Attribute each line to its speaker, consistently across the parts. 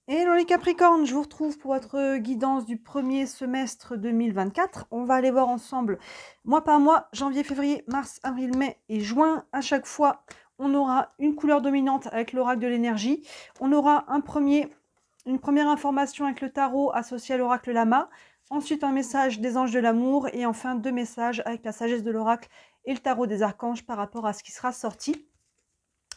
Speaker 1: Hello les Capricornes, je vous retrouve pour votre guidance du premier semestre 2024. On va aller voir ensemble, mois par mois, janvier, février, mars, avril, mai et juin. À chaque fois, on aura une couleur dominante avec l'oracle de l'énergie. On aura une première information avec le tarot associé à l'oracle Lama. Ensuite, un message des anges de l'amour. Et enfin, deux messages avec la sagesse de l'oracle et le tarot des archanges par rapport à ce qui sera sorti.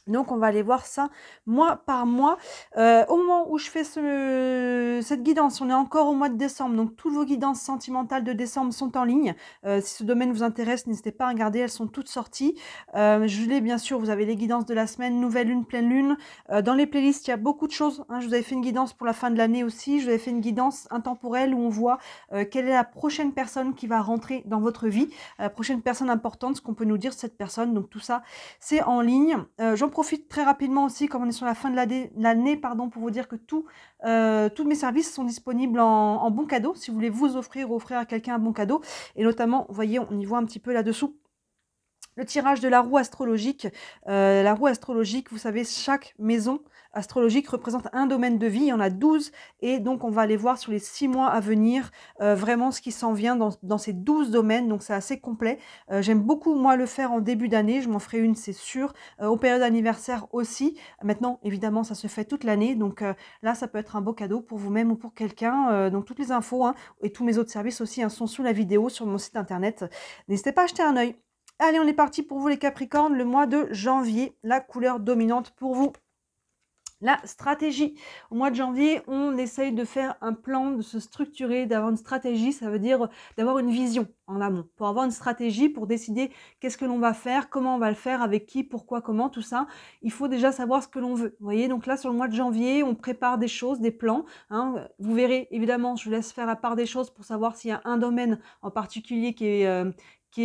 Speaker 1: Donc, on va aller voir ça mois par mois. Au moment où je fais cette guidance, on est encore au mois de décembre. Donc, toutes vos guidances sentimentales de décembre sont en ligne. Si ce domaine vous intéresse, n'hésitez pas à regarder. Elles sont toutes sorties. Je l'ai bien sûr, vous avez les guidances de la semaine, nouvelle lune, pleine lune. Dans les playlists, il y a beaucoup de choses. Je vous avais fait une guidance pour la fin de l'année aussi. Je vous avais fait une guidance intemporelle où on voit quelle est la prochaine personne qui va rentrer dans votre vie. La prochaine personne importante, ce qu'on peut nous dire cette personne. Donc, tout ça, c'est en ligne. J'en profite très rapidement aussi, comme on est sur la fin de l'année, pour vous dire que tous mes services sont disponibles en bon cadeau, si vous voulez vous offrir ou offrir à quelqu'un un bon cadeau. Et notamment, vous voyez, on y voit un petit peu là-dessous le tirage de la roue astrologique. La roue astrologique, vous savez, chaque maison astrologique représente un domaine de vie. Il y en a 12. Et donc, on va aller voir sur les 6 mois à venir vraiment ce qui s'en vient dans ces 12 domaines. Donc, c'est assez complet. J'aime beaucoup, moi, le faire en début d'année. Je m'en ferai une, c'est sûr. Aux périodes anniversaires aussi. Maintenant, évidemment, ça se fait toute l'année. Donc, là, ça peut être un beau cadeau pour vous-même ou pour quelqu'un. Donc, toutes les infos et tous mes autres services aussi sont sous la vidéo sur mon site internet. N'hésitez pas à jeter un œil. Allez, on est parti pour vous les Capricornes, le mois de janvier, la couleur dominante pour vous. La stratégie. Au mois de janvier, on essaye de faire un plan, de se structurer, d'avoir une stratégie, ça veut dire d'avoir une vision en amont. Pour avoir une stratégie, pour décider qu'est-ce que l'on va faire, comment on va le faire, avec qui, pourquoi, comment, tout ça, il faut déjà savoir ce que l'on veut. Vous voyez, donc là, sur le mois de janvier, on prépare des choses, des plans. Vous verrez, évidemment, je vous laisse faire la part des choses pour savoir s'il y a un domaine en particulier qui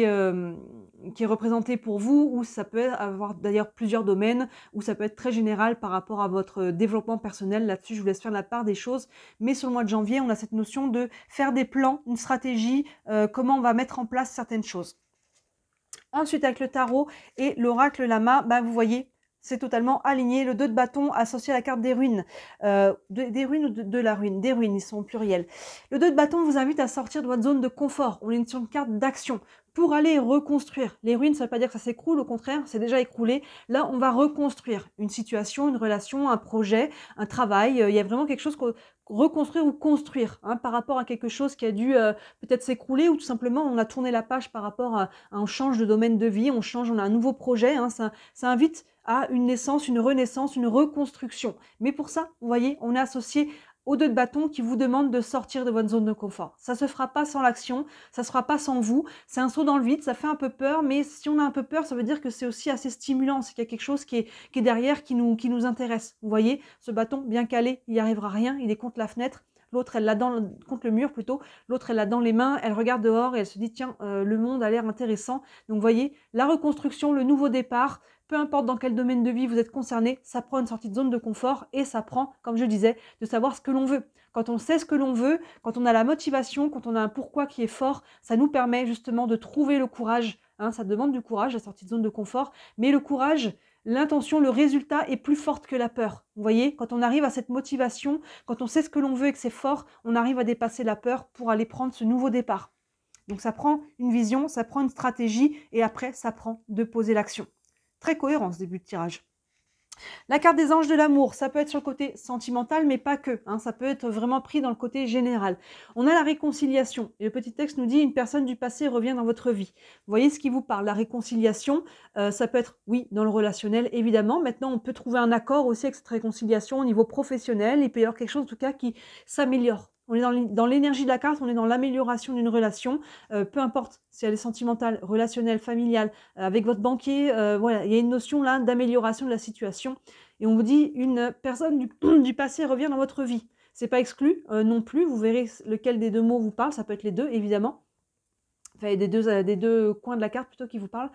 Speaker 1: est représenté pour vous, ou ça peut avoir d'ailleurs plusieurs domaines, ou ça peut être très général par rapport à votre développement personnel. Là-dessus, je vous laisse faire la part des choses. Mais sur le mois de janvier, on a cette notion de faire des plans, une stratégie, comment on va mettre en place certaines choses. Ensuite, avec le tarot et l'oracle Lama, vous voyez, c'est totalement aligné. Le 2 de bâton associé à la carte des ruines. Des ruines ou de la ruine? Des ruines, ils sont au pluriel. Le 2 de bâton vous invite à sortir de votre zone de confort. On est sur une carte d'action pour aller reconstruire. Les ruines, ça ne veut pas dire que ça s'écroule, au contraire, c'est déjà écroulé. Là, on va reconstruire une situation, une relation, un projet, un travail. Il y a vraiment quelque chose que reconstruire ou construire par rapport à quelque chose qui a dû peut-être s'écrouler, ou tout simplement on a tourné la page par rapport à on change de domaine de vie, on change, on a un nouveau projet. Ça invite à une naissance, une renaissance, une reconstruction. Mais pour ça, vous voyez, on est associé aux 2 de bâton qui vous demandent de sortir de votre zone de confort. Ça se fera pas sans l'action, ça se fera pas sans vous. C'est un saut dans le vide, ça fait un peu peur, mais si on a un peu peur, ça veut dire que c'est aussi assez stimulant, c'est qu'il y a quelque chose qui est derrière, qui nous intéresse. Vous voyez, ce bâton bien calé, il n'y arrivera rien, il est contre la fenêtre. L'autre, elle l'a contre le mur plutôt. L'autre, elle l'a dans les mains. Elle regarde dehors et elle se dit, tiens, le monde a l'air intéressant. Donc, vous voyez, la reconstruction, le nouveau départ, peu importe dans quel domaine de vie vous êtes concerné, ça prend une sortie de zone de confort et ça prend, comme je disais, de savoir ce que l'on veut. Quand on sait ce que l'on veut, quand on a la motivation, quand on a un pourquoi qui est fort, ça nous permet justement de trouver le courage. Ça demande du courage, la sortie de zone de confort, mais le courage, l'intention, le résultat est plus forte que la peur. Vous voyez, quand on arrive à cette motivation, quand on sait ce que l'on veut et que c'est fort, on arrive à dépasser la peur pour aller prendre ce nouveau départ. Donc ça prend une vision, ça prend une stratégie et après ça prend de poser l'action. Très cohérent ce début de tirage. La carte des anges de l'amour, ça peut être sur le côté sentimental, mais pas que. Ça peut être vraiment pris dans le côté général. On a la réconciliation. Et le petit texte nous dit, une personne du passé revient dans votre vie. Vous voyez ce qui vous parle. La réconciliation, ça peut être, oui, dans le relationnel, évidemment. Maintenant, on peut trouver un accord aussi avec cette réconciliation au niveau professionnel. Il peut y avoir quelque chose, en tout cas, qui s'améliore. On est dans l'énergie de la carte, on est dans l'amélioration d'une relation, peu importe si elle est sentimentale, relationnelle, familiale, avec votre banquier, voilà, il y a une notion là d'amélioration de la situation. Et on vous dit, une personne du passé revient dans votre vie. C'est pas exclu non plus, vous verrez lequel des deux mots vous parle, ça peut être les deux évidemment. Enfin, des deux coins de la carte plutôt qui vous parlent.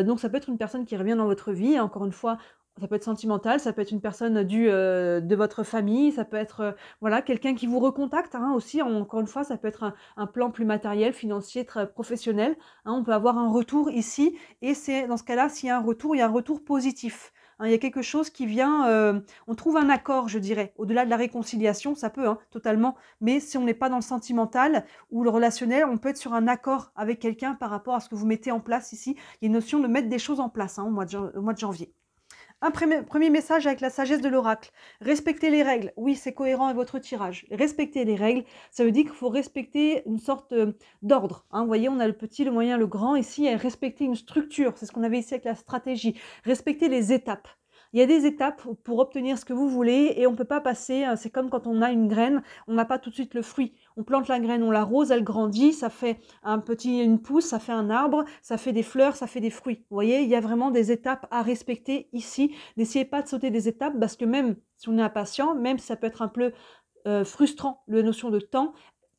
Speaker 1: Donc ça peut être une personne qui revient dans votre vie, encore une fois, ça peut être sentimental, ça peut être une personne de votre famille, ça peut être voilà, quelqu'un qui vous recontacte aussi. Encore une fois, ça peut être un plan plus matériel, financier, très professionnel. On peut avoir un retour ici, et c'est dans ce cas-là, s'il y a un retour, il y a un retour positif. hein. Il y a quelque chose qui vient, on trouve un accord, je dirais, au-delà de la réconciliation, ça peut, hein, totalement, mais si on n'est pas dans le sentimental ou le relationnel, on peut être sur un accord avec quelqu'un par rapport à ce que vous mettez en place ici. Il y a une notion de mettre des choses en place, hein, au mois de janvier. Un premier message avec la sagesse de l'oracle. Respectez les règles. Oui, c'est cohérent avec votre tirage. Respecter les règles, ça veut dire qu'il faut respecter une sorte d'ordre, hein. Vous voyez, on a le petit, le moyen, le grand. Ici, il y a respecter une structure. C'est ce qu'on avait ici avec la stratégie. Respecter les étapes. Il y a des étapes pour obtenir ce que vous voulez et on ne peut pas passer, c'est comme quand on a une graine, on n'a pas tout de suite le fruit. On plante la graine, on l'arrose, elle grandit, ça fait une pousse, ça fait un arbre, ça fait des fleurs, ça fait des fruits. Vous voyez, il y a vraiment des étapes à respecter ici. N'essayez pas de sauter des étapes parce que même si on est impatient, même si ça peut être un peu frustrant, la notion de temps,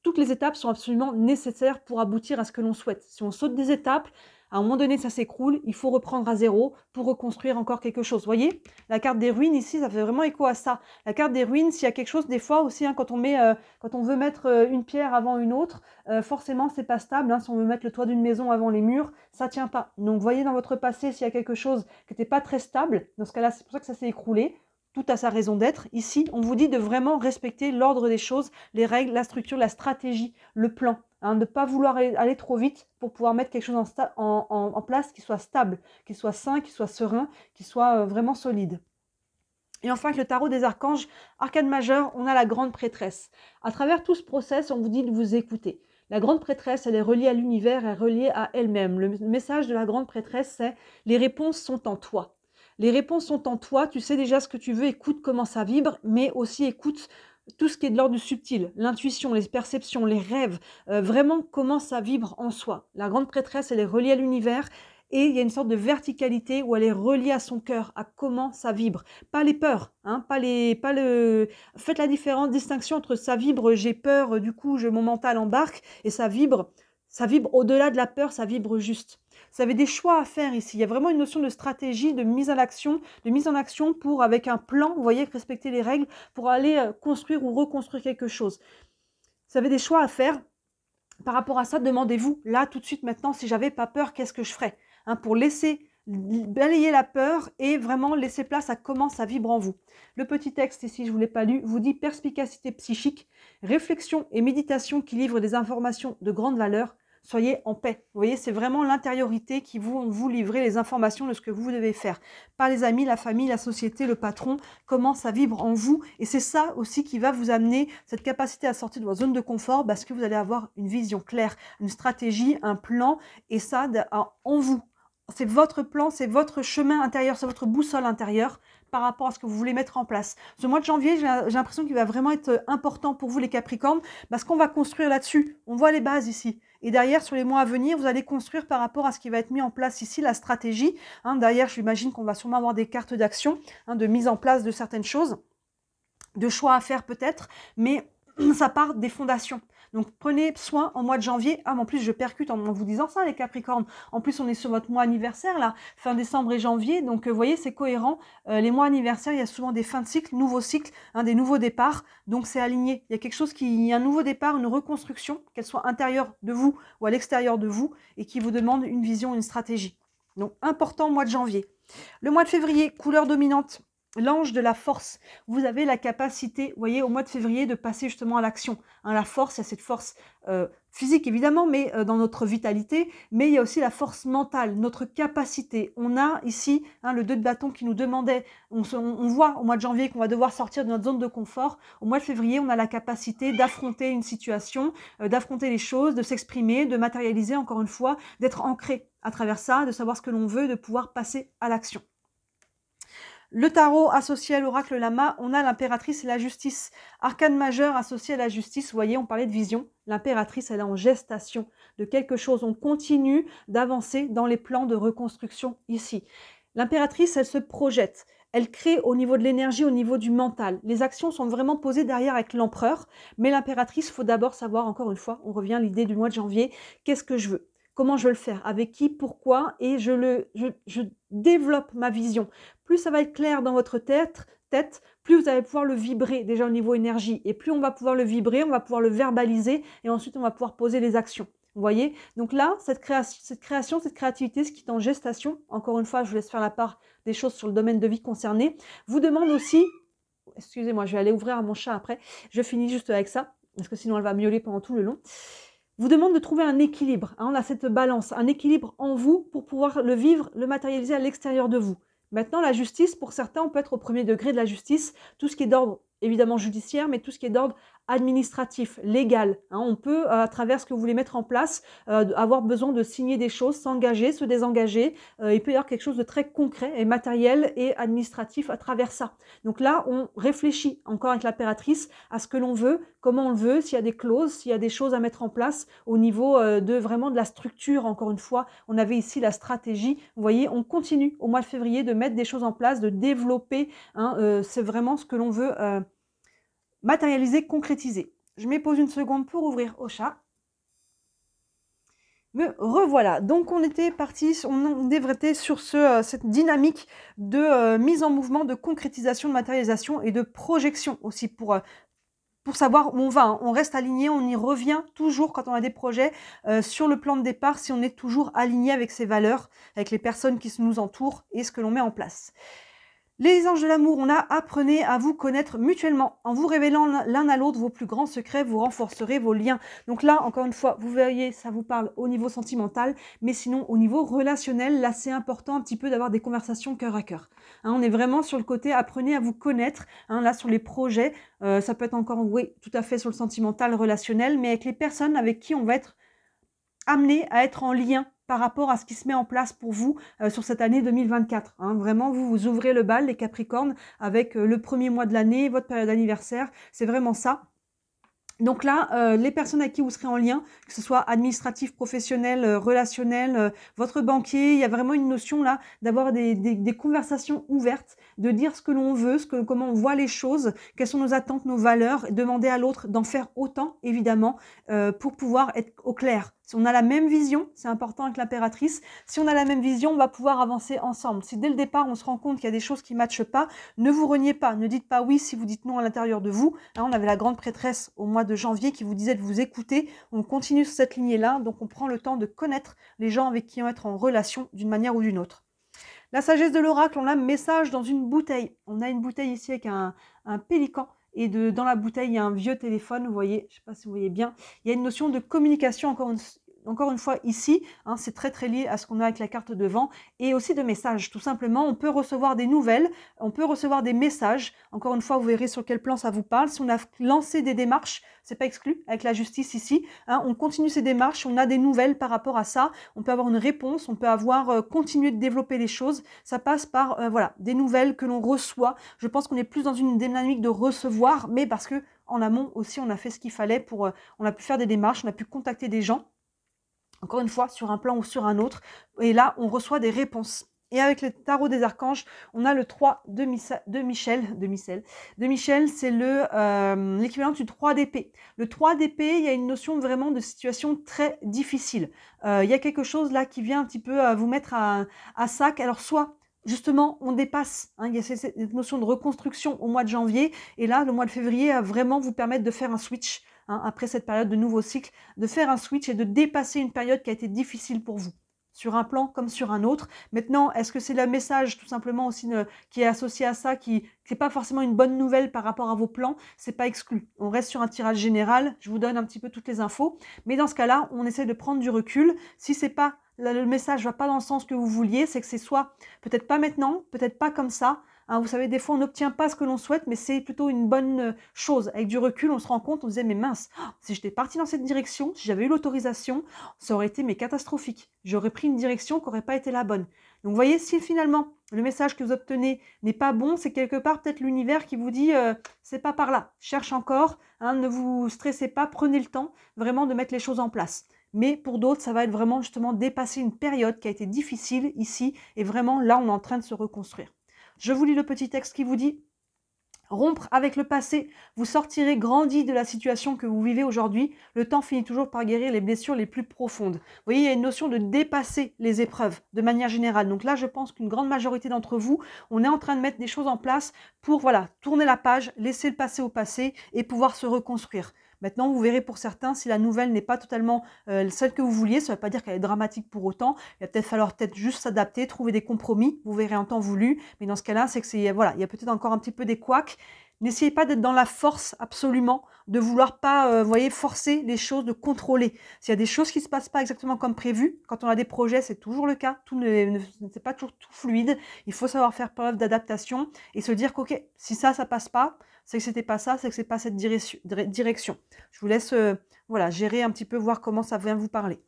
Speaker 1: toutes les étapes sont absolument nécessaires pour aboutir à ce que l'on souhaite. Si on saute des étapes, à un moment donné, ça s'écroule, il faut reprendre à zéro pour reconstruire encore quelque chose. Vous voyez, la carte des ruines ici, ça fait vraiment écho à ça. La carte des ruines, s'il y a quelque chose, des fois aussi, hein, quand on veut mettre une pierre avant une autre, forcément, c'est pas stable, hein. Si on veut mettre le toit d'une maison avant les murs, ça tient pas. Donc, voyez dans votre passé, s'il y a quelque chose qui n'était pas très stable, dans ce cas-là, c'est pour ça que ça s'est écroulé. Tout a sa raison d'être. Ici, on vous dit de vraiment respecter l'ordre des choses, les règles, la structure, la stratégie, le plan. Hein, de ne pas vouloir aller trop vite pour pouvoir mettre quelque chose en place qui soit stable, qui soit sain, qui soit serein, qui soit vraiment solide. Et enfin, avec le tarot des archanges, arcane majeur, on a la grande prêtresse. À travers tout ce process, on vous dit de vous écouter. La grande prêtresse, elle est reliée à l'univers, elle est reliée à elle-même. Le message de la grande prêtresse, c'est « les réponses sont en toi ». Les réponses sont en toi, tu sais déjà ce que tu veux, écoute comment ça vibre, mais aussi écoute tout ce qui est de l'ordre du subtil, l'intuition, les perceptions, les rêves, vraiment comment ça vibre en soi. La grande prêtresse, elle est reliée à l'univers et il y a une sorte de verticalité où elle est reliée à son cœur, à comment ça vibre. Pas les peurs, hein, Faites la distinction entre ça vibre, j'ai peur, du coup mon mental embarque, et ça vibre au-delà de la peur, ça vibre juste. Vous avez des choix à faire ici. Il y a vraiment une notion de stratégie, de mise en action pour, avec un plan, vous voyez, respecter les règles, pour aller construire ou reconstruire quelque chose. Vous avez des choix à faire. Par rapport à ça, demandez-vous, là, tout de suite, maintenant, si j'avais pas peur, qu'est-ce que je ferais, hein, pour laisser balayer la peur et vraiment laisser place à comment ça vibre en vous. Le petit texte ici, je ne vous l'ai pas lu, vous dit perspicacité psychique, réflexion et méditation qui livrent des informations de grande valeur. Soyez en paix. Vous voyez, c'est vraiment l'intériorité qui vous livrer les informations de ce que vous devez faire. Pas les amis, la famille, la société, le patron, comment ça vibre en vous. Et c'est ça aussi qui va vous amener cette capacité à sortir de votre zone de confort parce que vous allez avoir une vision claire, une stratégie, un plan et ça en vous. C'est votre plan, c'est votre chemin intérieur, c'est votre boussole intérieure par rapport à ce que vous voulez mettre en place. Ce mois de janvier, j'ai l'impression qu'il va vraiment être important pour vous les Capricornes parce qu'on va construire là-dessus. On voit les bases ici. Et derrière, sur les mois à venir, vous allez construire par rapport à ce qui va être mis en place ici, la stratégie. Hein, derrière, j'imagine qu'on va sûrement avoir des cartes d'action, hein, de mise en place de certaines choses, de choix à faire peut-être, mais ça part des fondations. Donc prenez soin en mois de janvier. Ah, mais en plus, je percute en vous disant ça, les Capricornes. En plus, on est sur votre mois anniversaire, là, fin décembre et janvier. Donc, vous voyez, c'est cohérent. Les mois anniversaires, il y a souvent des fins de cycle, nouveaux cycles, hein, des nouveaux départs. Donc, c'est aligné. Il y a quelque chose il y a un nouveau départ, une reconstruction, qu'elle soit intérieure de vous ou à l'extérieur de vous, et qui vous demande une vision, une stratégie. Donc, important mois de janvier. Le mois de février, couleur dominante. L'ange de la force, vous avez la capacité, vous voyez, au mois de février, de passer justement à l'action. Hein, la force, il y a cette force physique évidemment, mais dans notre vitalité, mais il y a aussi la force mentale, notre capacité. On a ici le 2 de bâton qui nous demandait, on voit au mois de janvier qu'on va devoir sortir de notre zone de confort. Au mois de février, on a la capacité d'affronter une situation, d'affronter les choses, de s'exprimer, de matérialiser encore une fois, d'être ancré à travers ça, de savoir ce que l'on veut, de pouvoir passer à l'action. Le tarot associé à l'oracle Lama, on a l'impératrice et la justice. Arcane majeur associé à la justice, vous voyez, on parlait de vision. L'impératrice, elle est en gestation de quelque chose. On continue d'avancer dans les plans de reconstruction ici. L'impératrice, elle se projette. Elle crée au niveau de l'énergie, au niveau du mental. Les actions sont vraiment posées derrière avec l'empereur. Mais l'impératrice, il faut d'abord savoir, encore une fois, on revient à l'idée du mois de janvier, qu'est-ce que je veux ? Comment je veux le faire? Avec qui? Pourquoi? Et je développe ma vision. Plus ça va être clair dans votre tête, plus vous allez pouvoir le vibrer déjà au niveau énergie. Et plus on va pouvoir le vibrer, on va pouvoir le verbaliser et ensuite on va pouvoir poser les actions. Vous Vous voyez? Donc là, cette création, cette créativité, ce qui est en gestation, encore une fois, je vous laisse faire la part des choses sur le domaine de vie concerné, vous demande aussi, excusez-moi, je vais aller ouvrir à mon chat après, je finis juste avec ça, parce que sinon elle va miauler pendant tout le long, vous demande de trouver un équilibre, hein, on a cette balance, un équilibre en vous pour pouvoir le vivre, le matérialiser à l'extérieur de vous. Maintenant, la justice, pour certains, on peut être au premier degré de la justice, tout ce qui est d'ordre évidemment judiciaire, mais tout ce qui est d'ordre administratif, légal. Hein, on peut, à travers ce que vous voulez mettre en place, avoir besoin de signer des choses, s'engager, se désengager. Il peut y avoir quelque chose de très concret et matériel et administratif à travers ça. Donc là, on réfléchit encore avec l'impératrice à ce que l'on veut, comment on le veut, s'il y a des clauses, s'il y a des choses à mettre en place au niveau de vraiment de la structure. Encore une fois, on avait ici la stratégie. Vous voyez, on continue au mois de février de mettre des choses en place, de développer. Hein, c'est vraiment ce que l'on veut matérialiser, concrétiser. Je me pose une seconde pour ouvrir au chat. Me revoilà. Donc on était parti, on était sur cette dynamique de mise en mouvement, de concrétisation, de matérialisation et de projection aussi pour savoir où on va. Hein. On reste aligné, on y revient toujours quand on a des projets sur le plan de départ, si on est toujours aligné avec ses valeurs, avec les personnes qui nous entourent et ce que l'on met en place. Les anges de l'amour, on a apprenez à vous connaître mutuellement. En vous révélant l'un à l'autre vos plus grands secrets, vous renforcerez vos liens. Donc là, encore une fois, vous voyez, ça vous parle au niveau sentimental, mais sinon au niveau relationnel, là c'est important un petit peu d'avoir des conversations cœur à cœur. Hein, on est vraiment sur le côté apprenez à vous connaître. Hein, là sur les projets, ça peut être encore, oui, tout à fait sur le sentimental, relationnel, mais avec les personnes avec qui on va être amené à être en lien par rapport à ce qui se met en place pour vous sur cette année 2024. Hein. Vraiment, vous ouvrez le bal, les Capricornes, avec le premier mois de l'année, votre période d'anniversaire. C'est vraiment ça. Donc là, les personnes avec qui vous serez en lien, que ce soit administratif, professionnel, relationnel, votre banquier, il y a vraiment une notion là d'avoir des conversations ouvertes, de dire ce que l'on veut, comment on voit les choses, quelles sont nos attentes, nos valeurs, et demander à l'autre d'en faire autant, évidemment, pour pouvoir être au clair. Si on a la même vision, c'est important avec l'impératrice, si on a la même vision, on va pouvoir avancer ensemble. Si dès le départ, on se rend compte qu'il y a des choses qui ne matchent pas, ne vous reniez pas, ne dites pas oui si vous dites non à l'intérieur de vous. Là, on avait la grande prêtresse au mois de janvier qui vous disait de vous écouter. On continue sur cette lignée-là, donc on prend le temps de connaître les gens avec qui on va être en relation d'une manière ou d'une autre. La sagesse de l'oracle, on a un message dans une bouteille. On a une bouteille ici avec un pélican. Et dans la bouteille, il y a un vieux téléphone, vous voyez, je ne sais pas si vous voyez bien. Il y a une notion de communication, encore une fois ici, hein, c'est très très lié à ce qu'on a avec la carte devant, et aussi de messages, tout simplement. On peut recevoir des nouvelles, on peut recevoir des messages. Encore une fois, vous verrez sur quel plan ça vous parle. Si on a lancé des démarches, c'est pas exclu avec la justice ici. Hein, on continue ces démarches, on a des nouvelles par rapport à ça. On peut avoir une réponse, on peut avoir continué de développer les choses. Ça passe par voilà, des nouvelles que l'on reçoit. Je pense qu'on est plus dans une dynamique de recevoir, mais parce que en amont aussi, on a fait ce qu'il fallait pour, on a pu faire des démarches, on a pu contacter des gens. Encore une fois, sur un plan ou sur un autre. Et là, on reçoit des réponses. Et avec le tarot des archanges, on a le 3 de Michel, c'est l'équivalent du 3 d'épée. Le 3 d'épée, il y a une notion vraiment de situation très difficile. Il y a quelque chose là qui vient un petit peu vous mettre à sac. Alors soit justement, on dépasse, hein, il y a cette notion de reconstruction au mois de janvier, et là, le mois de février va vraiment vous permettre de faire un switch, hein, après cette période de nouveau cycle, de faire un switch et de dépasser une période qui a été difficile pour vous, sur un plan comme sur un autre. Maintenant, est-ce que c'est le message tout simplement aussi qui est associé à ça, qui n'est pas forcément une bonne nouvelle par rapport à vos plans? C'est pas exclu. On reste sur un tirage général, je vous donne un petit peu toutes les infos, mais dans ce cas-là, on essaie de prendre du recul. Si c'est pas le message va pas dans le sens que vous vouliez, c'est que c'est soit peut-être pas maintenant, peut-être pas comme ça. Hein, vous savez, des fois, on n'obtient pas ce que l'on souhaite, mais c'est plutôt une bonne chose. Avec du recul, on se rend compte, on se disait, mais mince, si j'étais partie dans cette direction, si j'avais eu l'autorisation, ça aurait été mais catastrophique. J'aurais pris une direction qui n'aurait pas été la bonne. Donc, vous voyez, si finalement, le message que vous obtenez n'est pas bon, c'est quelque part peut-être l'univers qui vous dit, c'est pas par là, cherche encore, hein, ne vous stressez pas, prenez le temps vraiment de mettre les choses en place. Mais pour d'autres, ça va être vraiment justement dépasser une période qui a été difficile ici, et vraiment là, on est en train de se reconstruire. Je vous lis le petit texte qui vous dit « Rompre avec le passé, vous sortirez grandi de la situation que vous vivez aujourd'hui. Le temps finit toujours par guérir les blessures les plus profondes. » Vous voyez, il y a une notion de dépasser les épreuves de manière générale. Donc là, je pense qu'une grande majorité d'entre vous, on est en train de mettre des choses en place pour voilà, tourner la page, laisser le passé au passé et pouvoir se reconstruire. Maintenant, vous verrez pour certains, si la nouvelle n'est pas totalement celle que vous vouliez, ça ne veut pas dire qu'elle est dramatique pour autant. Il va peut-être falloir juste s'adapter, trouver des compromis, vous verrez en temps voulu. Mais dans ce cas-là, c'est que voilà, il y a peut-être encore un petit peu des couacs. N'essayez pas d'être dans la force absolument, de vouloir pas, voyez, forcer les choses, de contrôler. S'il y a des choses qui ne se passent pas exactement comme prévu, quand on a des projets, c'est toujours le cas, tout c'est pas toujours tout fluide. Il faut savoir faire preuve d'adaptation et se dire qu'ok, si ça passe pas, c'est que c'était pas ça, c'est que c'est pas cette direction. Je vous laisse voilà, gérer un petit peu, voir comment ça vient vous parler.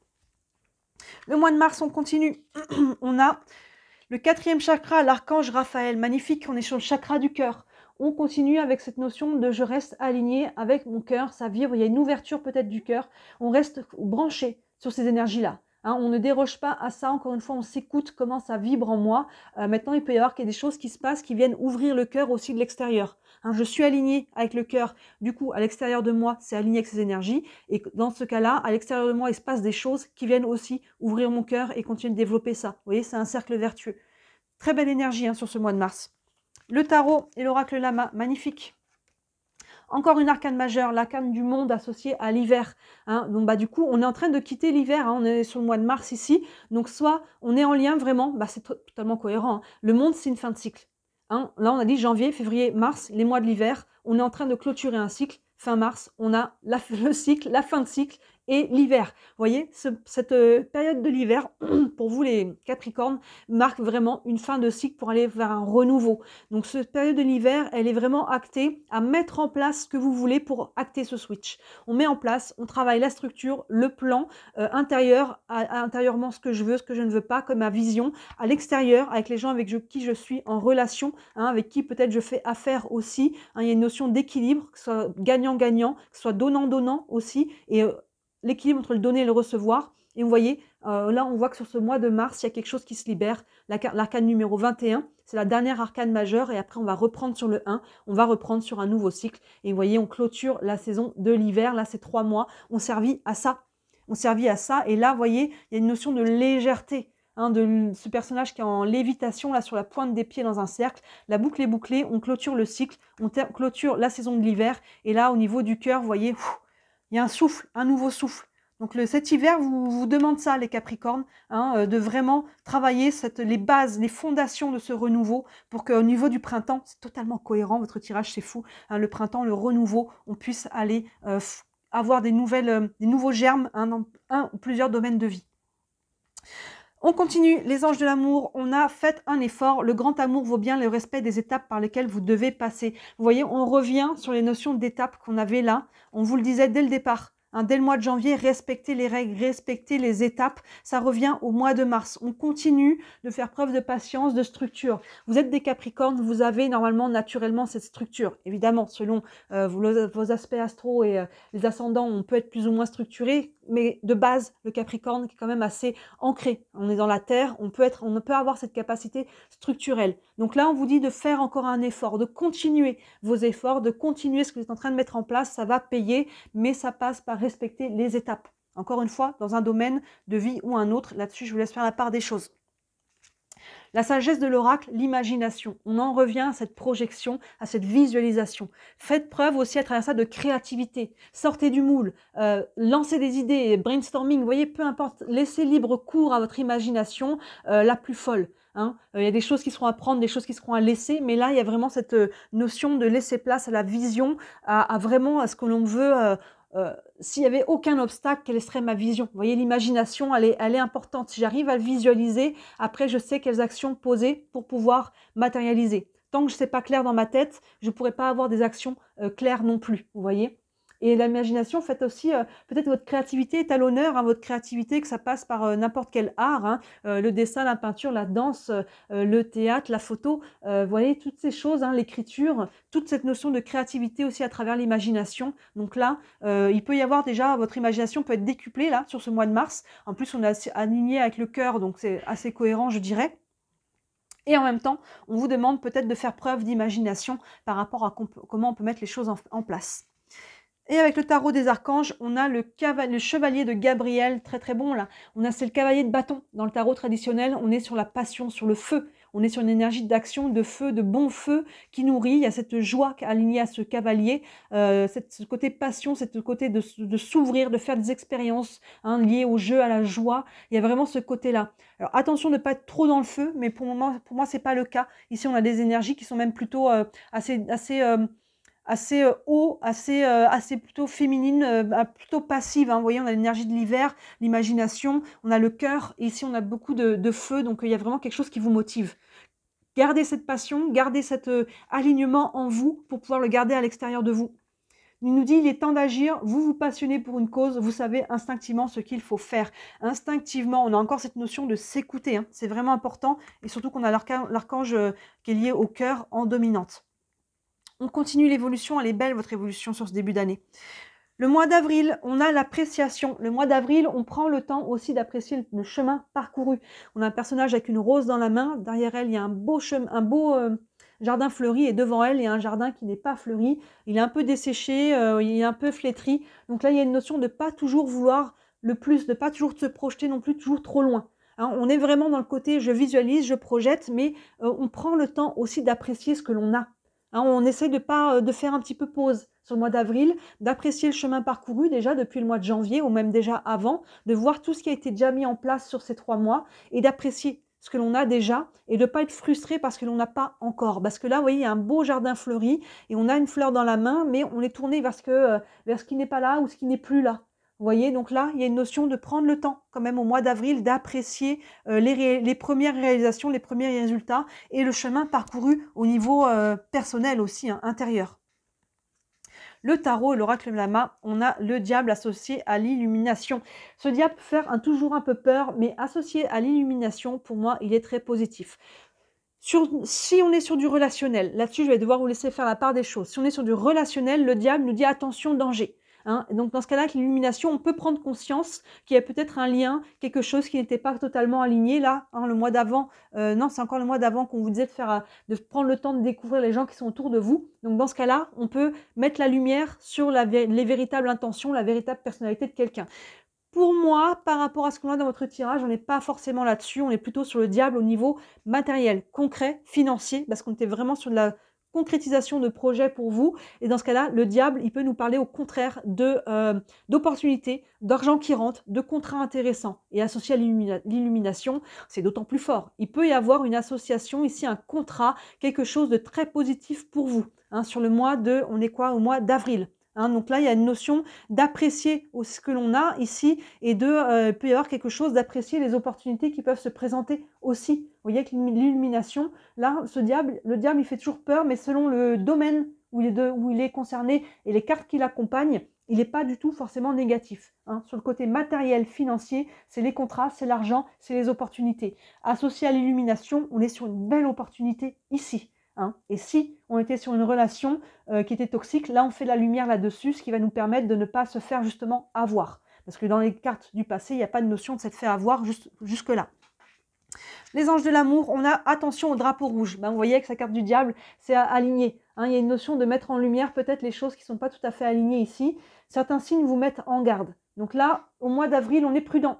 Speaker 1: Le mois de mars, on continue. On a le 4e chakra, l'archange Raphaël. Magnifique, on est sur le chakra du cœur. On continue avec cette notion de je reste aligné avec mon cœur, ça vibre, il y a une ouverture peut-être du cœur. On reste branché sur ces énergies-là. Hein, on ne déroge pas à ça, encore une fois, on s'écoute comment ça vibre en moi. Maintenant, il peut y avoir qu'il y a des choses qui se passent qui viennent ouvrir le cœur aussi de l'extérieur. Hein, je suis aligné avec le cœur, du coup, à l'extérieur de moi, c'est aligné avec ces énergies. Et dans ce cas-là, à l'extérieur de moi, il se passe des choses qui viennent aussi ouvrir mon cœur et continuer de développer ça. Vous voyez, c'est un cercle vertueux. Très belle énergie hein, sur ce mois de mars. Le tarot et l'oracle lama, magnifique. Encore une arcane majeure, l'arcane du monde associé à l'hiver. Hein. Donc du coup, on est en train de quitter l'hiver, hein. On est sur le mois de mars ici. Donc soit on est en lien vraiment, c'est totalement cohérent. Hein. Le monde, c'est une fin de cycle. Hein. Là, on a dit janvier, février, mars, les mois de l'hiver. On est en train de clôturer un cycle. Fin mars, on a le cycle, la fin de cycle et l'hiver. Vous voyez, cette période de l'hiver, pour vous les Capricornes, marque vraiment une fin de cycle pour aller vers un renouveau. Donc cette période de l'hiver, elle est vraiment actée à mettre en place ce que vous voulez pour acter ce switch. On met en place, on travaille la structure, le plan intérieur, intérieurement ce que je veux, ce que je ne veux pas, comme ma vision, à l'extérieur, avec les gens avec qui je suis en relation, hein, avec qui peut-être je fais affaire aussi. Hein, il y a une notion d'équilibre, que ce soit gagnant-gagnant, que ce soit donnant-donnant aussi, et l'équilibre entre le donner et le recevoir. Et vous voyez, là, on voit que sur ce mois de mars, il y a quelque chose qui se libère. L'arcane numéro 21, c'est la dernière arcane majeure. Et après, on va reprendre sur le 1. On va reprendre sur un nouveau cycle. Et vous voyez, on clôture la saison de l'hiver. Là, c'est 3 mois. On servit à ça. On servit à ça. Et là, vous voyez, il y a une notion de légèreté. Hein, de ce personnage qui est en lévitation, là, sur la pointe des pieds dans un cercle. La boucle est bouclée. On clôture le cycle. On clôture la saison de l'hiver. Et là, au niveau du cœur, vous voyez... il y a un souffle, un nouveau souffle. Donc cet hiver, vous demande ça, les Capricornes, hein, de vraiment travailler les bases, les fondations de ce renouveau pour qu'au niveau du printemps, c'est totalement cohérent, votre tirage, c'est fou. Hein, le printemps, le renouveau, on puisse aller avoir des nouveaux germes hein, dans un ou plusieurs domaines de vie. On continue, les anges de l'amour, on a fait un effort, le grand amour vaut bien le respect des étapes par lesquelles vous devez passer. Vous voyez, on revient sur les notions d'étapes qu'on avait là, on vous le disait dès le départ. Hein, dès le mois de janvier, respecter les règles, respecter les étapes, ça revient au mois de mars. On continue de faire preuve de patience, de structure. Vous êtes des Capricornes, vous avez normalement naturellement cette structure. Évidemment, selon vos aspects astro et les ascendants, on peut être plus ou moins structuré, mais de base, le Capricorne qui est quand même assez ancré. On est dans la terre, on peut avoir cette capacité structurelle. Donc là, on vous dit de faire encore un effort, de continuer vos efforts, de continuer ce que vous êtes en train de mettre en place. Ça va payer, mais ça passe par respecter les étapes. Encore une fois, dans un domaine de vie ou un autre, là-dessus, je vous laisse faire la part des choses. La sagesse de l'oracle, l'imagination. On en revient à cette projection, à cette visualisation. Faites preuve aussi à travers ça de créativité. Sortez du moule, lancez des idées, brainstorming, vous voyez, peu importe, laissez libre cours à votre imagination la plus folle. Hein. Il y a des choses qui seront à prendre, des choses qui seront à laisser, mais là, il y a vraiment cette notion de laisser place à la vision, à vraiment à ce que l'on veut... s'il n'y avait aucun obstacle, quelle serait ma vision? Vous voyez, l'imagination, elle est importante. Si j'arrive à le visualiser, après, je sais quelles actions poser pour pouvoir matérialiser. Tant que je ne sais pas clair dans ma tête, je ne pourrai pas avoir des actions claires non plus, vous voyez. Et l'imagination, faites aussi, peut-être votre créativité est à l'honneur, hein, votre créativité, que ça passe par n'importe quel art, hein, le dessin, la peinture, la danse, le théâtre, la photo, vous voyez, toutes ces choses, hein, l'écriture, toute cette notion de créativité aussi à travers l'imagination. Donc là, il peut y avoir déjà, votre imagination peut être décuplée là, sur ce mois de mars. En plus, on est aligné avec le cœur, donc c'est assez cohérent, je dirais. Et en même temps, on vous demande peut-être de faire preuve d'imagination par rapport à comment on peut mettre les choses en place. Et avec le tarot des archanges, on a le chevalier de Gabriel, très très bon là. C'est le cavalier de bâton. Dans le tarot traditionnel, on est sur la passion, sur le feu. On est sur une énergie d'action, de feu, de bon feu qui nourrit. Il y a cette joie alignée à ce cavalier, ce côté passion, ce côté de s'ouvrir, de faire des expériences hein, liées au jeu, à la joie. Il y a vraiment ce côté-là. Alors attention de ne pas être trop dans le feu, mais pour moi c'est pas le cas. Ici, on a des énergies qui sont même plutôt assez haut, assez plutôt féminine, plutôt passive. Hein. Vous voyez, on a l'énergie de l'hiver, l'imagination, on a le cœur. Et ici, on a beaucoup de feu, donc il y a vraiment quelque chose qui vous motive. Gardez cette passion, gardez cet alignement en vous pour pouvoir le garder à l'extérieur de vous. Il nous dit, il est temps d'agir, vous vous passionnez pour une cause, vous savez instinctivement ce qu'il faut faire. Instinctivement, on a encore cette notion de s'écouter, hein. C'est vraiment important, et surtout qu'on a l'archange qui est lié au cœur en dominante. On continue l'évolution, elle est belle votre évolution sur ce début d'année. Le mois d'avril, on a l'appréciation. Le mois d'avril, on prend le temps aussi d'apprécier le chemin parcouru. On a un personnage avec une rose dans la main. Derrière elle, il y a un beau jardin fleuri et devant elle, il y a un jardin qui n'est pas fleuri. Il est un peu desséché, il est un peu flétri. Donc là, il y a une notion de ne pas toujours vouloir le plus, de ne pas toujours se projeter non plus toujours trop loin. Hein, on est vraiment dans le côté je visualise, je projette, mais on prend le temps aussi d'apprécier ce que l'on a. Hein, on essaie de faire un petit peu pause sur le mois d'avril, d'apprécier le chemin parcouru déjà depuis le mois de janvier ou même déjà avant, de voir tout ce qui a été déjà mis en place sur ces 3 mois et d'apprécier ce que l'on a déjà et de ne pas être frustré parce que l'on n'a pas encore. Parce que là, vous voyez, il y a un beau jardin fleuri et on a une fleur dans la main, mais on est tourné vers ce qui n'est pas là ou ce qui n'est plus là. Vous voyez, donc là, il y a une notion de prendre le temps quand même au mois d'avril d'apprécier les premières réalisations, les premiers résultats et le chemin parcouru au niveau personnel aussi, hein, intérieur. Le tarot et l'oracle Lama, on a le diable associé à l'illumination. Ce diable peut faire toujours un peu peur, mais associé à l'illumination, pour moi, il est très positif. Si on est sur du relationnel, là-dessus, je vais devoir vous laisser faire la part des choses. Si on est sur du relationnel, le diable nous dit attention, danger. Hein, donc dans ce cas-là, avec l'illumination, on peut prendre conscience qu'il y a peut-être un lien, quelque chose qui n'était pas totalement aligné. Là, hein, le mois d'avant, non, c'est encore le mois d'avant qu'on vous disait de prendre le temps de découvrir les gens qui sont autour de vous. Donc dans ce cas-là, on peut mettre la lumière sur les véritables intentions, la véritable personnalité de quelqu'un. Pour moi, par rapport à ce qu'on a dans votre tirage, on n'est pas forcément là-dessus. On est plutôt sur le diable au niveau matériel, concret, financier, parce qu'on était vraiment sur de la concrétisation de projets pour vous. Et dans ce cas-là, le diable, il peut nous parler au contraire d'opportunités, d'argent qui rentre, de contrats intéressants. Et associé à l'illumination, c'est d'autant plus fort. Il peut y avoir une association ici, un contrat, quelque chose de très positif pour vous. Hein, sur le mois on est quoi? Au mois d'avril. Hein, donc là, il y a une notion d'apprécier ce que l'on a ici et il peut y avoir quelque chose d'apprécier les opportunités qui peuvent se présenter aussi. Vous voyez, avec l'illumination, là, le diable, il fait toujours peur, mais selon le domaine où il est concerné et les cartes qui l'accompagnent, il n'est pas du tout forcément négatif. Hein. Sur le côté matériel, financier, c'est les contrats, c'est l'argent, c'est les opportunités. Associé à l'illumination, on est sur une belle opportunité ici. Hein. Et si on était sur une relation qui était toxique, là on fait la lumière là-dessus, ce qui va nous permettre de ne pas se faire justement avoir. Parce que dans les cartes du passé, il n'y a pas de notion de s'être fait avoir jusque-là. Les anges de l'amour, on a attention au drapeau rouge. Ben, vous voyez avec sa carte du diable, c'est aligné. Hein, il y a une notion de mettre en lumière peut-être les choses qui ne sont pas tout à fait alignées ici. Certains signes vous mettent en garde. Donc là, au mois d'avril, on est prudent.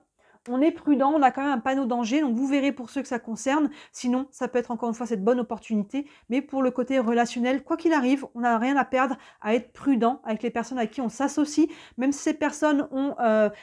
Speaker 1: On est prudent, on a quand même un panneau danger, donc vous verrez pour ceux que ça concerne. Sinon, ça peut être encore une fois cette bonne opportunité. Mais pour le côté relationnel, quoi qu'il arrive, on n'a rien à perdre à être prudent avec les personnes avec qui on s'associe. Même si ces personnes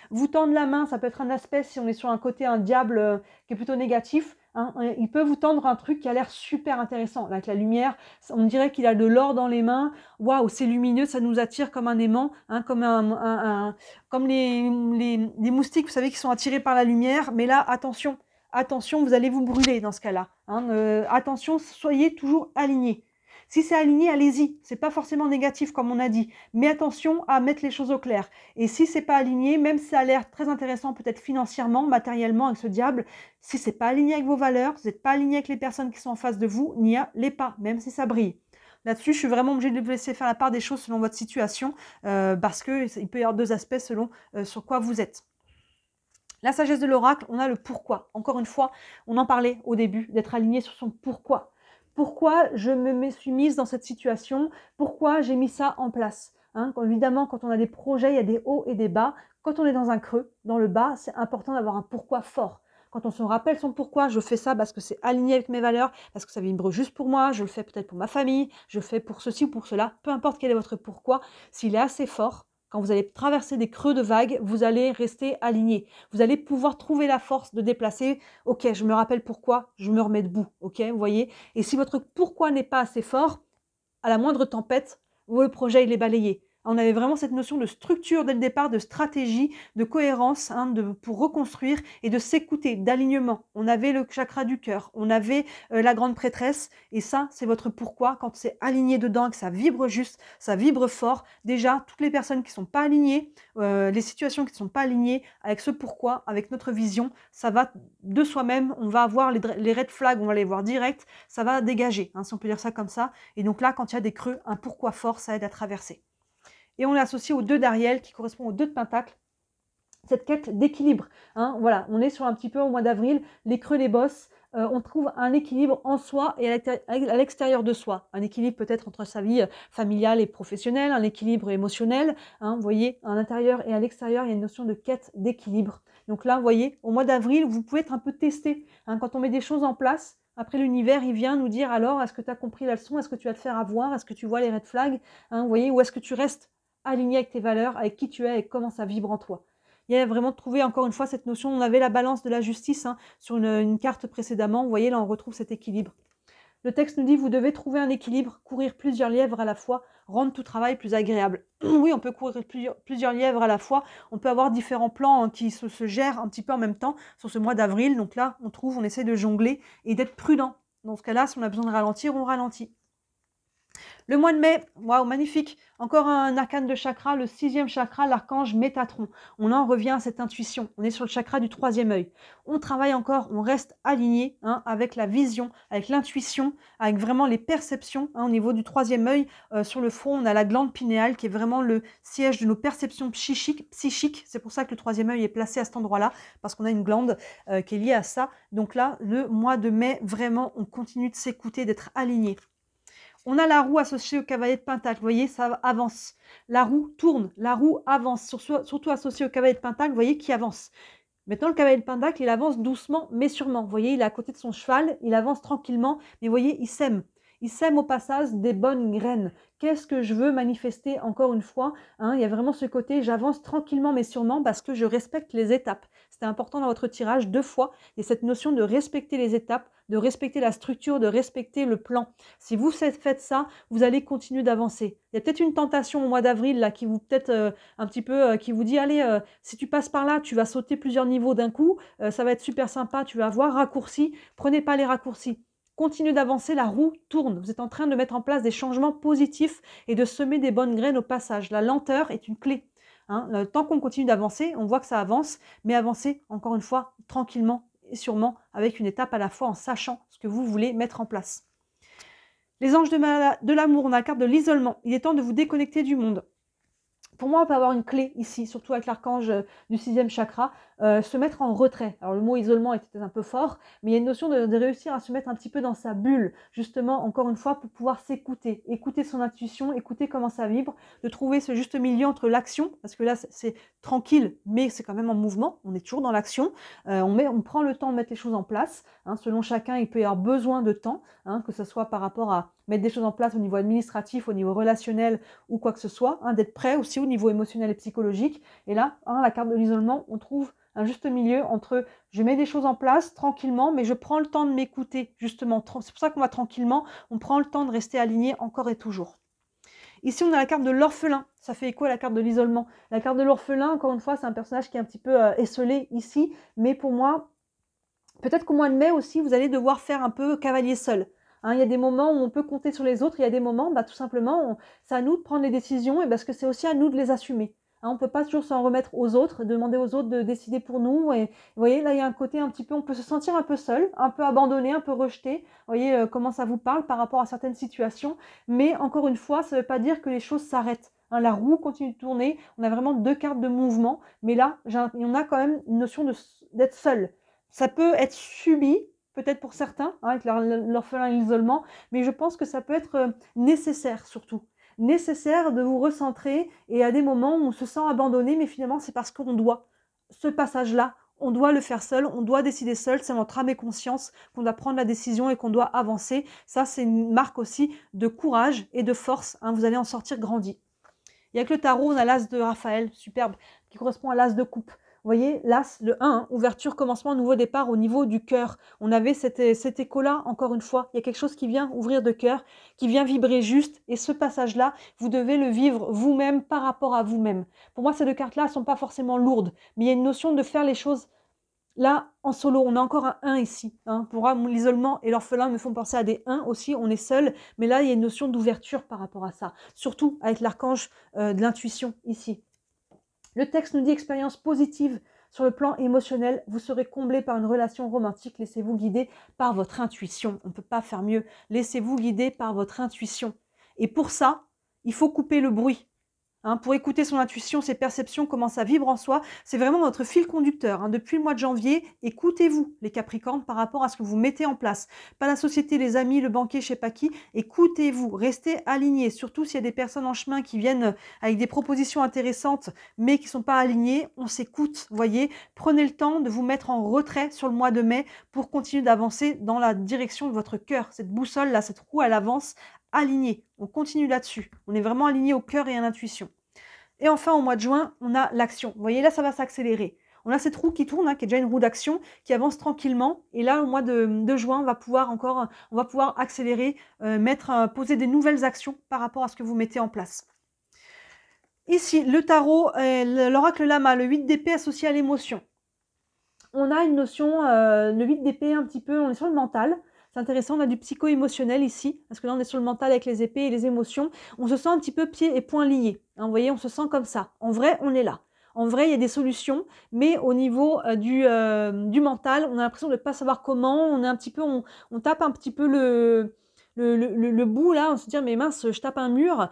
Speaker 1: vous tendent la main, ça peut être un aspect si on est sur un côté, un diable qui est plutôt négatif. Hein, il peut vous tendre un truc qui a l'air super intéressant. Là, avec la lumière, on dirait qu'il a de l'or dans les mains. Waouh, c'est lumineux, ça nous attire comme un aimant, hein, comme les moustiques, vous savez, qui sont attirés par la lumière. Mais là, attention, vous allez vous brûler dans ce cas-là. Hein, attention, soyez toujours alignés. Si c'est aligné, allez-y. C'est pas forcément négatif comme on a dit. Mais attention à mettre les choses au clair. Et si c'est pas aligné, même si ça a l'air très intéressant peut-être financièrement, matériellement avec ce diable, si c'est pas aligné avec vos valeurs, vous n'êtes pas aligné avec les personnes qui sont en face de vous, n'y allez pas, même si ça brille. Là-dessus, je suis vraiment obligée de vous laisser faire la part des choses selon votre situation, parce qu'il peut y avoir deux aspects selon sur quoi vous êtes. La sagesse de l'oracle, on a le pourquoi. Encore une fois, on en parlait au début, d'être aligné sur son pourquoi. Pourquoi je me suis mise dans cette situation? Pourquoi j'ai mis ça en place? Hein, évidemment, quand on a des projets, il y a des hauts et des bas. Quand on est dans un creux, dans le bas, c'est important d'avoir un pourquoi fort. quand on se rappelle son pourquoi, je fais ça parce que c'est aligné avec mes valeurs, parce que ça vibre juste pour moi, je le fais peut-être pour ma famille, je le fais pour ceci ou pour cela, peu importe quel est votre pourquoi, s'il est assez fort, quand vous allez traverser des creux de vagues, vous allez rester aligné. Vous allez pouvoir trouver la force de déplacer. Ok, je me rappelle pourquoi, je me remets debout. Ok, vous voyez. Et si votre pourquoi n'est pas assez fort, à la moindre tempête, le projet il est balayé. On avait vraiment cette notion de structure dès le départ, de stratégie, de cohérence pour reconstruire et de s'écouter, d'alignement. On avait le chakra du cœur, on avait la grande prêtresse et ça, c'est votre pourquoi. Quand c'est aligné dedans, que ça vibre juste, ça vibre fort. Déjà, toutes les personnes qui ne sont pas alignées, les situations qui ne sont pas alignées avec ce pourquoi, avec notre vision, ça va de soi-même, on va avoir les red flags, on va les voir direct, ça va dégager, si on peut dire ça comme ça. Et donc là, quand il y a des creux, un pourquoi fort, ça aide à traverser. Et on est associé aux 2 d'Ariel qui correspond aux 2 de Pentacle, cette quête d'équilibre. Voilà, on est sur un petit peu au mois d'avril, les creux, les bosses, on trouve un équilibre en soi et à l'extérieur de soi. Un équilibre peut-être entre sa vie familiale et professionnelle, un équilibre émotionnel. Vous voyez, à l'intérieur et à l'extérieur, il y a une notion de quête d'équilibre. Donc là, vous voyez, au mois d'avril, vous pouvez être un peu testé. Quand on met des choses en place, après l'univers, il vient nous dire alors, est-ce que tu as compris la leçon? Est-ce que tu vas te faire avoir? Est-ce que tu vois les red flags? Vous voyez, ou est-ce que tu restes aligné avec tes valeurs, avec qui tu es et comment ça vibre en toi? Il y a vraiment de trouver encore une fois cette notion, on avait la balance de la justice sur une carte précédemment, vous voyez là on retrouve cet équilibre. Le texte nous dit vous devez trouver un équilibre, courir plusieurs lièvres à la fois, rendre tout travail plus agréable. Oui, on peut courir plusieurs lièvres à la fois, on peut avoir différents plans qui se gèrent un petit peu en même temps sur ce mois d'avril, donc là on essaie de jongler et d'être prudent. Dans ce cas-là, si on a besoin de ralentir, on ralentit. Le mois de mai, waouh, magnifique. Encore un arcane de chakra, le 6e chakra, l'archange Métatron. On en revient à cette intuition. On est sur le chakra du 3e œil. On travaille encore, on reste aligné avec la vision, avec l'intuition, avec vraiment les perceptions. Au niveau du 3e œil, sur le front, on a la glande pinéale qui est vraiment le siège de nos perceptions psychiques. C'est pour ça que le 3e œil est placé à cet endroit-là, parce qu'on a une glande qui est liée à ça. Donc là, le mois de mai, vraiment, on continue de s'écouter, d'être aligné. On a la roue associée au cavalier de Pentacle, vous voyez, ça avance. La roue tourne, la roue avance, surtout associée au cavalier de Pentacle, vous voyez, qui avance. Maintenant, le cavalier de Pentacle, il avance doucement, mais sûrement. Vous voyez, il est à côté de son cheval, il avance tranquillement, mais vous voyez, il sème. Il sème au passage des bonnes graines. Qu'est-ce que je veux manifester encore une fois? Il y a vraiment ce côté, j'avance tranquillement mais sûrement parce que je respecte les étapes. C'était important dans votre tirage 2 fois. Et cette notion de respecter les étapes, de respecter la structure, de respecter le plan. Si vous faites ça, vous allez continuer d'avancer. Il y a peut-être une tentation au mois d'avril là qui vous peut-être un petit peu qui vous dit allez, si tu passes par là, tu vas sauter plusieurs niveaux d'un coup, ça va être super sympa, tu vas avoir raccourci. Prenez pas les raccourcis. Continuez d'avancer, la roue tourne. Vous êtes en train de mettre en place des changements positifs et de semer des bonnes graines au passage. La lenteur est une clé. Tant qu'on continue d'avancer, on voit que ça avance, mais avancez, encore une fois, tranquillement et sûrement, avec une étape à la fois en sachant ce que vous voulez mettre en place. Les anges de l'amour, on a la carte de l'isolement. Il est temps de vous déconnecter du monde. Pour moi, on peut avoir une clé ici, surtout avec l'archange du 6e chakra, se mettre en retrait. Alors le mot isolement était un peu fort, mais il y a une notion de réussir à se mettre un petit peu dans sa bulle, justement, encore une fois, pour pouvoir s'écouter, écouter son intuition, écouter comment ça vibre, de trouver ce juste milieu entre l'action, parce que là c'est tranquille, mais c'est quand même en mouvement, on est toujours dans l'action, on prend le temps de mettre les choses en place, selon chacun, il peut y avoir besoin de temps, que ce soit par rapport à mettre des choses en place au niveau administratif, au niveau relationnel ou quoi que ce soit, d'être prêt aussi au niveau émotionnel et psychologique. Et là, la carte de l'isolement, on trouve un juste milieu entre je mets des choses en place tranquillement, mais je prends le temps de m'écouter, justement. C'est pour ça qu'on va tranquillement, on prend le temps de rester aligné encore et toujours. Ici, on a la carte de l'orphelin. Ça fait écho à la carte de l'isolement. La carte de l'orphelin, encore une fois, c'est un personnage qui est un petit peu esselé ici, mais pour moi, peut-être qu'au mois de mai aussi, vous allez devoir faire un peu cavalier seul. Il y a des moments où on peut compter sur les autres, il y a des moments, tout simplement, c'est à nous de prendre les décisions et parce que c'est aussi à nous de les assumer. On ne peut pas toujours s'en remettre aux autres, demander aux autres de décider pour nous. Et vous voyez, là, il y a un côté un petit peu, on peut se sentir un peu seul, un peu abandonné, un peu rejeté. Vous voyez comment ça vous parle par rapport à certaines situations. Mais encore une fois, ça ne veut pas dire que les choses s'arrêtent. La roue continue de tourner. On a vraiment 2 cartes de mouvement. Mais là, on a quand même une notion d'être seul. Ça peut être subi, peut-être pour certains, avec l'orphelin et l'isolement, mais je pense que ça peut être nécessaire surtout. Nécessaire de vous recentrer et à des moments où on se sent abandonné, mais finalement c'est parce qu'on doit. Ce passage-là, on doit le faire seul, on doit décider seul, c'est notre âme et conscience qu'on doit prendre la décision et qu'on doit avancer. Ça, c'est une marque aussi de courage et de force, hein, vous allez en sortir grandi. Et avec le tarot, on a l'as de Raphaël, superbe, qui correspond à l'as de coupe. Vous voyez, l'as, le 1, hein, ouverture, commencement, nouveau départ au niveau du cœur. On avait cet écho-là, encore une fois. Il y a quelque chose qui vient ouvrir de cœur, qui vient vibrer juste. Et ce passage-là, vous devez le vivre vous-même par rapport à vous-même. Pour moi, ces deux cartes-là ne sont pas forcément lourdes, mais il y a une notion de faire les choses là, en solo. On a encore un 1 ici. Hein. Pour moi, l'isolement et l'orphelin me font penser à des 1 aussi. On est seul, mais là, il y a une notion d'ouverture par rapport à ça. Surtout avec l'archange de l'intuition ici. Le texte nous dit expérience positive sur le plan émotionnel. Vous serez comblé par une relation romantique. Laissez-vous guider par votre intuition. On ne peut pas faire mieux. Laissez-vous guider par votre intuition. Et pour ça, il faut couper le bruit. Hein, pour écouter son intuition, ses perceptions, comment ça vibre en soi, c'est vraiment votre fil conducteur. Hein. Depuis le mois de janvier, écoutez-vous, les Capricornes, par rapport à ce que vous mettez en place. Pas la société, les amis, le banquier, je sais pas qui. Écoutez-vous, restez alignés. Surtout s'il y a des personnes en chemin qui viennent avec des propositions intéressantes, mais qui ne sont pas alignées, on s'écoute, voyez. Prenez le temps de vous mettre en retrait sur le mois de mai pour continuer d'avancer dans la direction de votre cœur. Cette boussole-là, cette roue, elle avance. Aligné, on continue là-dessus. On est vraiment aligné au cœur et à l'intuition. Et enfin, au mois de juin, on a l'action. Vous voyez, là, ça va s'accélérer. On a cette roue qui tourne, hein, qui est déjà une roue d'action, qui avance tranquillement. Et là, au mois de juin, on va pouvoir accélérer, poser des nouvelles actions par rapport à ce que vous mettez en place. Ici, le tarot, l'oracle Lama, le 8 d'épée associé à l'émotion. On a une notion, le 8 d'épée un petit peu, on est sur le mental. C'est intéressant, on a du psycho-émotionnel ici, parce que là on est sur le mental avec les épées et les émotions. On se sent un petit peu pieds et poings liés. Hein, vous voyez, on se sent comme ça. En vrai, on est là. En vrai, il y a des solutions, mais au niveau du mental, on a l'impression de ne pas savoir comment. On est un petit peu, on tape un petit peu le bout là, on se dit mais mince, je tape un mur,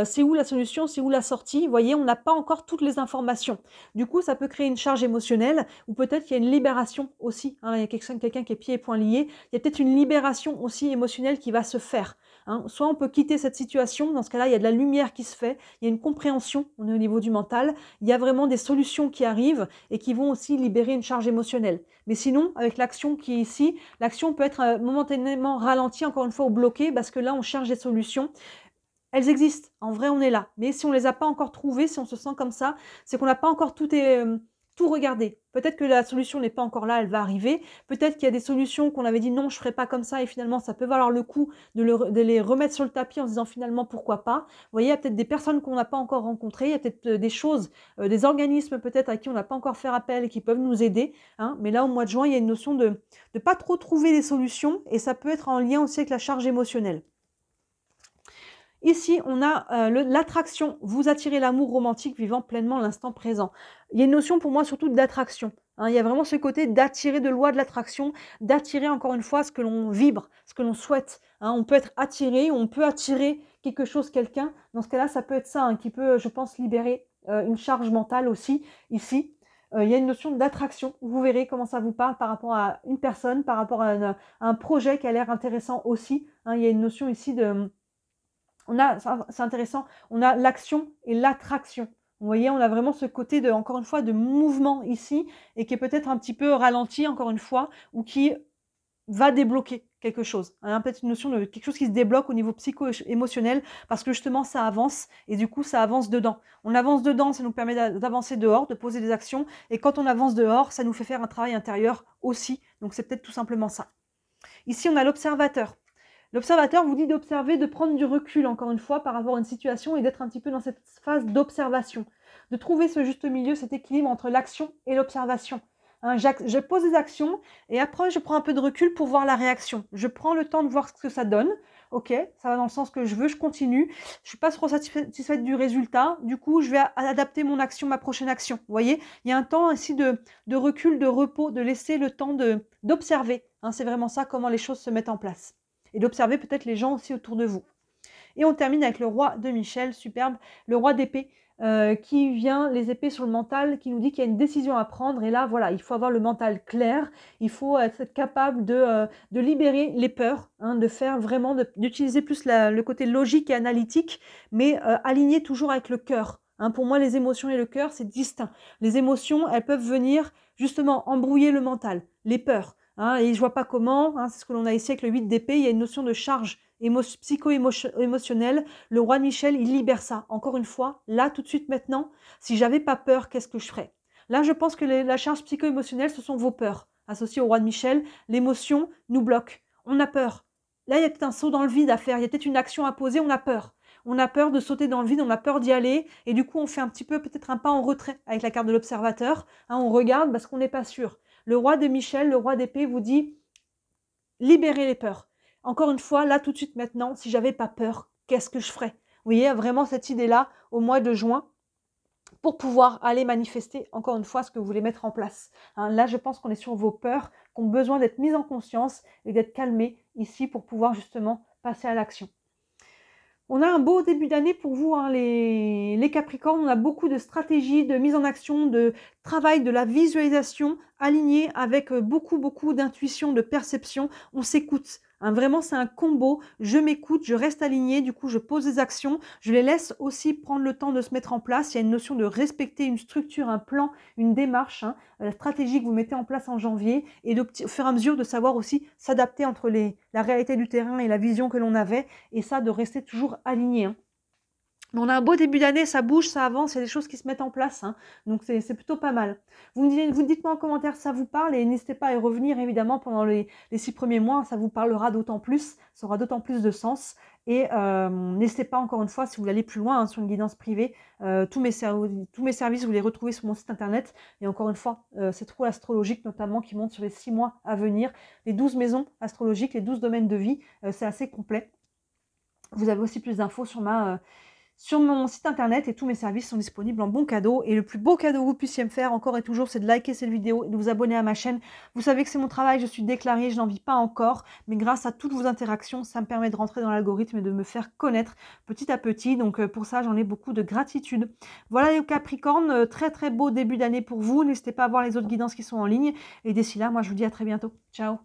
Speaker 1: c'est où la solution, c'est où la sortie? Vous voyez, on n'a pas encore toutes les informations. Du coup, ça peut créer une charge émotionnelle ou peut-être qu'il y a une libération aussi. Hein, il y a quelqu'un qui est pieds et poings liés. Il y a peut-être une libération aussi émotionnelle qui va se faire. Hein. Soit on peut quitter cette situation, dans ce cas-là, il y a de la lumière qui se fait, il y a une compréhension, on est au niveau du mental, il y a vraiment des solutions qui arrivent et qui vont aussi libérer une charge émotionnelle. Mais sinon, avec l'action qui est ici, l'action peut être momentanément ralentie, encore une fois, ou bloquée, parce que là, on cherche des solutions. Elles existent, en vrai, on est là. Mais si on ne les a pas encore trouvées, si on se sent comme ça, c'est qu'on n'a pas encore tout regardé. Peut-être que la solution n'est pas encore là, elle va arriver. Peut-être qu'il y a des solutions qu'on avait dit non, je ne ferai pas comme ça, et finalement, ça peut valoir le coup de les remettre sur le tapis en se disant finalement, pourquoi pas. Vous voyez, il y a peut-être des personnes qu'on n'a pas encore rencontrées, il y a peut-être des choses, des organismes peut-être à qui on n'a pas encore fait appel et qui peuvent nous aider. Hein. Mais là, au mois de juin, il y a une notion de ne pas trop trouver les solutions, et ça peut être en lien aussi avec la charge émotionnelle. Ici, on a l'attraction. Vous attirez l'amour romantique vivant pleinement l'instant présent. Il y a une notion pour moi surtout d'attraction. Hein, il y a vraiment ce côté d'attirer, de loi de l'attraction, d'attirer encore une fois ce que l'on vibre, ce que l'on souhaite. Hein, on peut être attiré, on peut attirer quelque chose, quelqu'un. Dans ce cas-là, ça peut être ça hein, qui peut, je pense, libérer une charge mentale aussi ici. Il y a une notion d'attraction. Vous verrez comment ça vous parle par rapport à une personne, par rapport à un projet qui a l'air intéressant aussi. Hein, il y a une notion ici de... c'est intéressant, on a l'action et l'attraction. Vous voyez, on a vraiment ce côté encore une fois, de mouvement ici, et qui est peut-être un petit peu ralenti, encore une fois, ou qui va débloquer quelque chose. Hein, peut-être une notion de quelque chose qui se débloque au niveau psycho-émotionnel, parce que justement, ça avance, et du coup, ça avance dedans. On avance dedans, ça nous permet d'avancer dehors, de poser des actions, et quand on avance dehors, ça nous fait faire un travail intérieur aussi. Donc, c'est peut-être tout simplement ça. Ici, on a l'observateur. L'observateur vous dit d'observer, de prendre du recul, encore une fois, par rapport à une situation et d'être un petit peu dans cette phase d'observation. De trouver ce juste milieu, cet équilibre entre l'action et l'observation. Hein, je pose des actions et après, je prends un peu de recul pour voir la réaction. Je prends le temps de voir ce que ça donne. Ok, ça va dans le sens que je veux, je continue. Je ne suis pas trop satisfaite du résultat. Du coup, je vais adapter mon action, ma prochaine action. Vous voyez, il y a un temps ici de recul, de repos, de laisser le temps d'observer. Hein, c'est vraiment ça, comment les choses se mettent en place. Et d'observer peut-être les gens aussi autour de vous. Et on termine avec le roi de Michel, superbe, le roi d'épée, qui vient, les épées sur le mental, qui nous dit qu'il y a une décision à prendre. Et là, voilà, il faut avoir le mental clair, il faut être capable de libérer les peurs, hein, de faire vraiment, d'utiliser plus le côté logique et analytique, mais aligné toujours avec le cœur. Hein, pour moi, les émotions et le cœur, c'est distinct. Les émotions, elles peuvent venir justement embrouiller le mental, les peurs. Hein, et je vois pas comment, hein, c'est ce que l'on a ici avec le 8 d'épée, il y a une notion de charge psycho-émotionnelle. Le roi de Michel, il libère ça. Encore une fois, là, tout de suite, maintenant, si j'avais pas peur, qu'est-ce que je ferais? Là, je pense que la charge psycho-émotionnelle, ce sont vos peurs. Associées au roi de Michel, l'émotion nous bloque. On a peur. Là, il y a peut-être un saut dans le vide à faire, il y a peut-être une action à poser, on a peur. On a peur de sauter dans le vide, on a peur d'y aller, et du coup, on fait un petit peu, peut-être un pas en retrait avec la carte de l'observateur. Hein, on regarde parce qu'on n'est pas sûr. Le roi de Michel, le roi d'épée, vous dit libérez les peurs. Encore une fois, là, tout de suite, maintenant, si j'avais pas peur, qu'est-ce que je ferais? Vous voyez, vraiment cette idée-là au mois de juin pour pouvoir aller manifester, encore une fois, ce que vous voulez mettre en place. Hein, là, je pense qu'on est sur vos peurs, qui ont besoin d'être mises en conscience et d'être calmées ici pour pouvoir justement passer à l'action. On a un beau début d'année pour vous, hein, les Capricornes. On a beaucoup de stratégies, de mise en action, de travail, de la visualisation alignée avec beaucoup d'intuition, de perception. On s'écoute. Hein, vraiment, c'est un combo. Je m'écoute, je reste alignée. Du coup, je pose des actions. Je les laisse aussi prendre le temps de se mettre en place. Il y a une notion de respecter une structure, un plan, une démarche, hein, la stratégie que vous mettez en place en janvier et au fur et à mesure de savoir aussi s'adapter entre la réalité du terrain et la vision que l'on avait. Et ça, de rester toujours aligné. Hein. On a un beau début d'année, ça bouge, ça avance, il y a des choses qui se mettent en place. Hein. Donc, c'est plutôt pas mal. Vous dites-moi en commentaire si ça vous parle et n'hésitez pas à y revenir, évidemment, pendant les 6 premiers mois. Ça vous parlera d'autant plus, ça aura d'autant plus de sens. Et n'hésitez pas, encore une fois, si vous voulez aller plus loin hein, sur une guidance privée, tous mes services, vous les retrouvez sur mon site internet. Et encore une fois, c'est trop astrologique, notamment, qui monte sur les 6 mois à venir. Les 12 maisons astrologiques, les 12 domaines de vie, c'est assez complet. Vous avez aussi plus d'infos sur mon site internet et tous mes services sont disponibles en bon cadeau. Et le plus beau cadeau que vous puissiez me faire, encore et toujours, c'est de liker cette vidéo et de vous abonner à ma chaîne. Vous savez que c'est mon travail, je suis déclarée, je n'en vis pas encore. Mais grâce à toutes vos interactions, ça me permet de rentrer dans l'algorithme et de me faire connaître petit à petit. Donc pour ça, j'en ai beaucoup de gratitude. Voilà les Capricornes, très beau début d'année pour vous. N'hésitez pas à voir les autres guidances qui sont en ligne. Et d'ici là, moi je vous dis à très bientôt. Ciao!